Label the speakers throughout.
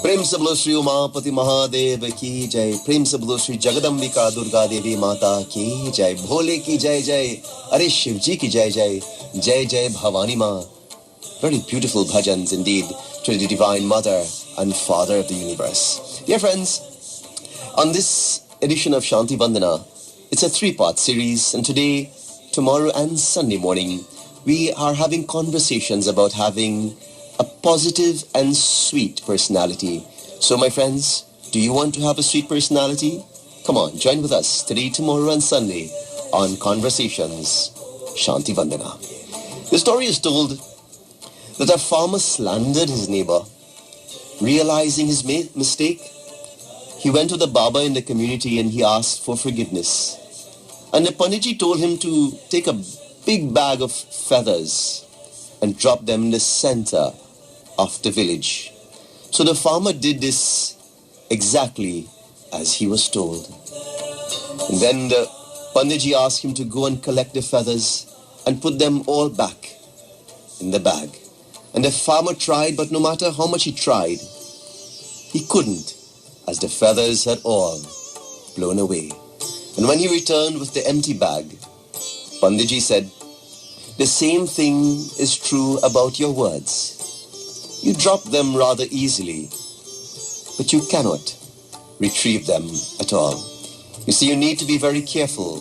Speaker 1: प्रेम से बोलो श्री उमापति महादेव की जय। प्रेम से बोलो श्री जगदम्बिका दुर्गा देवी माता की जय। भोले की जय जय। अरे शिव जी की जय जय। जय जय भवानी माँ. Very beautiful bhajans indeed to the Divine Mother and Father of the Universe. Dear friends, on this edition of Shanti Vandana, it's a 3-part series, and today, tomorrow and Sunday morning, we are having conversations about having a positive and sweet personality. So my friends, do you want to have a sweet personality? Come on, join with us today, tomorrow and Sunday on Conversations Shanti Vandana. The story is told that a farmer slandered his neighbor. Realizing his mistake, he went to the Baba in the community and he asked for forgiveness. And the Panditji told him to take a big bag of feathers and drop them in the center of the village. So the farmer did this exactly as he was told. And then the Panditji asked him to go and collect the feathers and put them all back in the bag. And the farmer tried, but no matter how much he tried, he couldn't, as the feathers had all blown away. And when he returned with the empty bag, Panditji said, "The same thing is true about your words. You drop them rather easily, but you cannot retrieve them at all. You see, you need to be very careful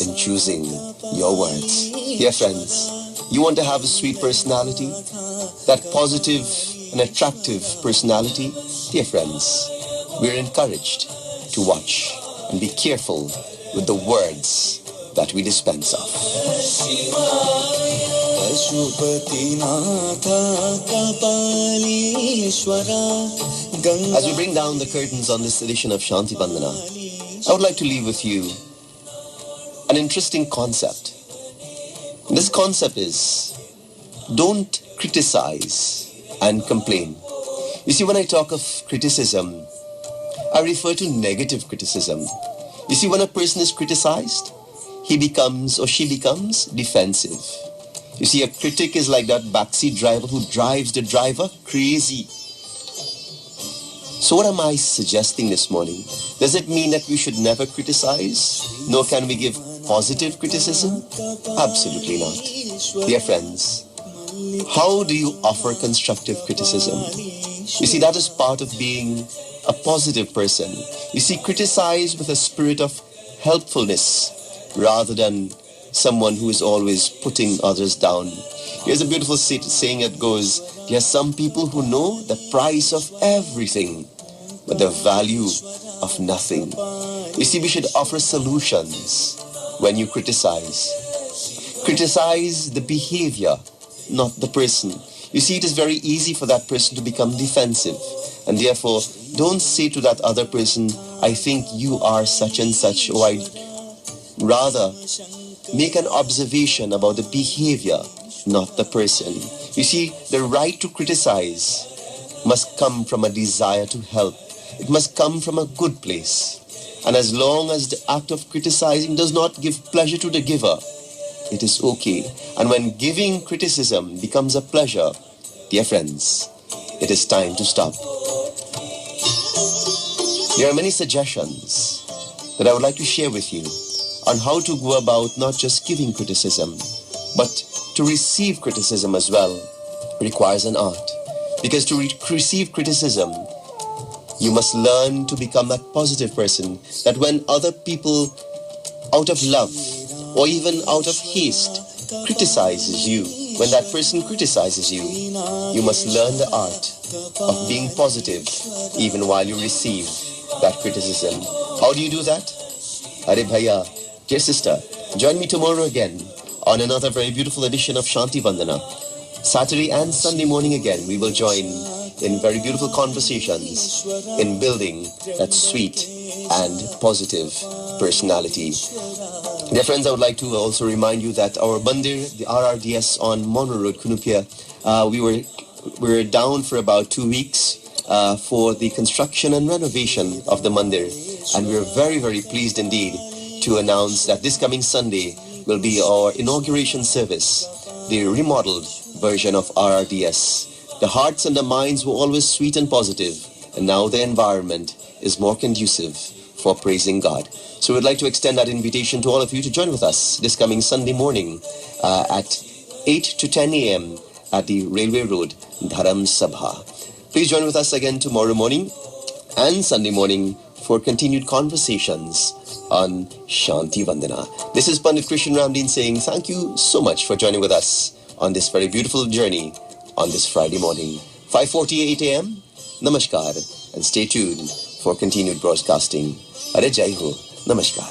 Speaker 1: in choosing your words." Dear friends, you want to have a sweet personality, that positive and attractive personality? Dear friends, we're encouraged to watch and be careful with the words that we dispense of. As we bring down the curtains on this edition of Shanti Vandana, I would like to leave with you an interesting concept. This concept is, don't criticize and complain. You see, when I talk of criticism, I refer to negative criticism. You see, when a person is criticized, he becomes or she becomes defensive. You see, a critic is like that backseat driver who drives the driver crazy. So what am I suggesting this morning? Does it mean that we should never criticize? Nor can we give positive criticism? Absolutely not. Dear friends, how do you offer constructive criticism? You see, that is part of being a positive person. You see, criticize with a spirit of helpfulness rather than someone who is always putting others down. Here's a beautiful saying that goes, there are some people who know the price of everything, but the value of nothing. You see, we should offer solutions when you criticize. Criticize the behavior, not the person. You see, it is very easy for that person to become defensive. And therefore, don't say to that other person, "I think you are such and such," or rather, make an observation about the behavior, not the person. You see, the right to criticize must come from a desire to help. It must come from a good place. And as long as the act of criticizing does not give pleasure to the giver, it is okay. And when giving criticism becomes a pleasure, dear friends, it is time to stop. There are many suggestions that I would like to share with you on how to go about not just giving criticism, but to receive criticism as well requires an art. Because to receive criticism, you must learn to become that positive person that when other people, out of love or even out of haste, criticizes you, when that person criticizes you, you must learn the art of being positive even while you receive that criticism. How do you do that? Are bhaiya, dear sister, join me tomorrow again on another very beautiful edition of Shanti Vandana. Saturday and Sunday morning again, we will join in very beautiful conversations in building that sweet and positive personality. Dear friends, I would like to also remind you that our mandir, the RRDS on Monroe Road, Kunupia, we were down for about 2 weeks for the construction and renovation of the mandir, and we are very, very pleased indeed to announce that this coming Sunday will be our inauguration service, the remodeled version of RRDS. The hearts and the minds were always sweet and positive, and now the environment is more conducive for praising God. So we'd like to extend that invitation to all of you to join with us this coming Sunday morning at 8 to 10 a.m. at the Railway Road, Dharam, Sabha. Please join with us again tomorrow morning and Sunday morning for continued conversations on Shanti Vandana. This is Pandit Krishen Ramdeen saying thank you so much for joining with us on this very beautiful journey on this Friday morning. 5:48 a.m. Namaskar, and stay tuned for continued broadcasting. Are Jai Ho. Namaskar.